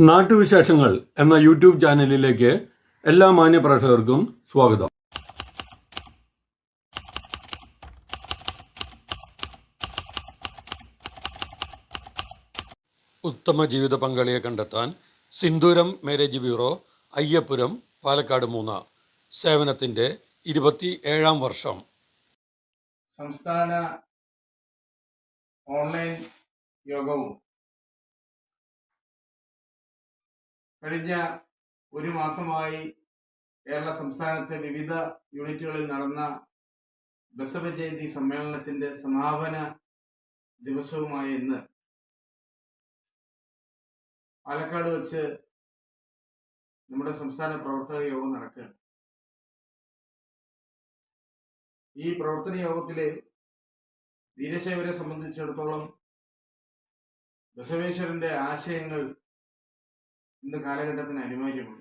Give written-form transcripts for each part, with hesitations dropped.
നാട്ടുവിശേഷങ്ങൾ എന്ന യൂട്യൂബ് ചാനലിലേക്ക് എല്ലാ മാന്യപ്രേക്ഷകർക്കും സ്വാഗതം. ഉത്തമ ജീവിത പങ്കാളിയെ കണ്ടെത്താൻ സിന്ദൂരം മാരേജ് ബ്യൂറോ, അയ്യപ്പുരം, പാലക്കാട് 3 സേവനത്തിൻ്റെ 27ാം വർഷം. സംസ്ഥാന ഓൺലൈൻ യോഗവും കഴിഞ്ഞ ഒരു മാസമായി കേരള സംസ്ഥാനത്തെ വിവിധ യൂണിറ്റുകളിൽ നടന്ന ബസവ ജയന്തി സമ്മേളനത്തിന്റെ സമാപന ദിവസവുമായ ഇന്ന് പാലക്കാട് വെച്ച് നമ്മുടെ സംസ്ഥാന പ്രവർത്തക യോഗം നടക്കുകയാണ്. ഈ പ്രവർത്തന യോഗത്തില് വീരശൈവരെ സംബന്ധിച്ചിടത്തോളം ബസവേശ്വരന്റെ ആശയങ്ങൾ ഇന്ന് കാലഘട്ടത്തിന് അനിവാര്യമാണ്.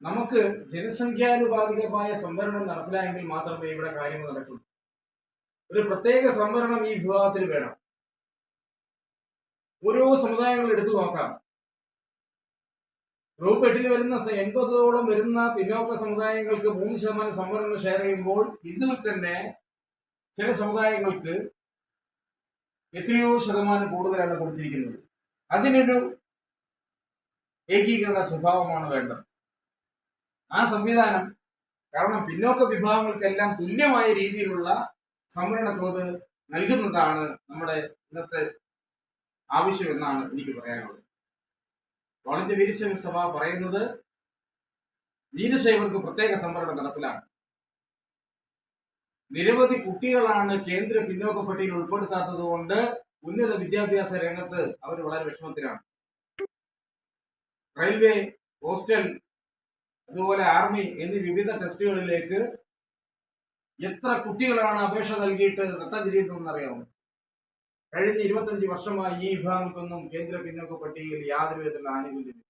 നമുക്ക് ജനസംഖ്യാനുപാതികമായ സംവരണം നടപ്പിലായെങ്കിൽ മാത്രമേ ഇവിടെ കാര്യങ്ങൾ നടക്കൂ. ഒരു പ്രത്യേക സംവരണം ഈ വിഭാഗത്തിന് വേണം. ഓരോ സമുദായങ്ങൾ എടുത്തു നോക്കാം. ഗ്രൂപ്പ് 8 വരുന്ന 80ഓളം വരുന്ന പിന്നോക്ക സമുദായങ്ങൾക്ക് 3% സംവരണം ഷെയർ ചെയ്യുമ്പോൾ ഇതിൽ തന്നെ ചില സമുദായങ്ങൾക്ക് എത്രയോ ശതമാനം കൂടുതലാണ് കൊടുത്തിരിക്കുന്നത്. അതിനൊരു ഏകീകരണ സ്വഭാവമാണ് വേണ്ടത്. ആ സംവിധാനം, കാരണം പിന്നോക്ക വിഭാഗങ്ങൾക്കെല്ലാം തുല്യമായ രീതിയിലുള്ള സംവരണ തോത് നൽകുന്നതാണ് നമ്മുടെ ഇന്നത്തെ ആവശ്യമെന്നാണ് എനിക്ക് പറയാനുള്ളത്. ഓൾ ഇന്ത്യ വീരശൈവ സഭ പറയുന്നത് വീരശൈവർക്ക് പ്രത്യേക സംവരണം നടപ്പിലാണ്. നിരവധി കുട്ടികളാണ് കേന്ദ്ര പിന്നോക്ക പട്ടികയിൽ ഉൾപ്പെടുത്താത്തത് കൊണ്ട് ഉന്നത വിദ്യാഭ്യാസ രംഗത്ത് അവർ വളരെ വിഷമത്തിലാണ്. റെയിൽവേ, പോസ്റ്റൽ, അതുപോലെ ആർമി എന്നീ വിവിധ ടെസ്റ്റുകളിലേക്ക് എത്ര കുട്ടികളാണ് അപേക്ഷ നൽകിയിട്ട് റദ്ദ് ചെയ്തിരിക്കുന്നതെന്നറിയാമോ? കഴിഞ്ഞ 25 വർഷമായി ഈ വിഭാഗങ്ങൾക്കൊന്നും കേന്ദ്ര പിന്നോക്ക പട്ടികയിൽ യാതൊരു വിധത്തിലുള്ള ആനുകൂല്യമില്ല.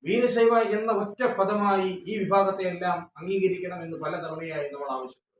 വീരശൈവ എന്ന ഒറ്റ പദമായി ഈ വിഭാഗത്തെ എല്ലാം അംഗീകരിക്കണം എന്ന് പലതവണയായി നമ്മൾ ആവശ്യപ്പെട്ടു.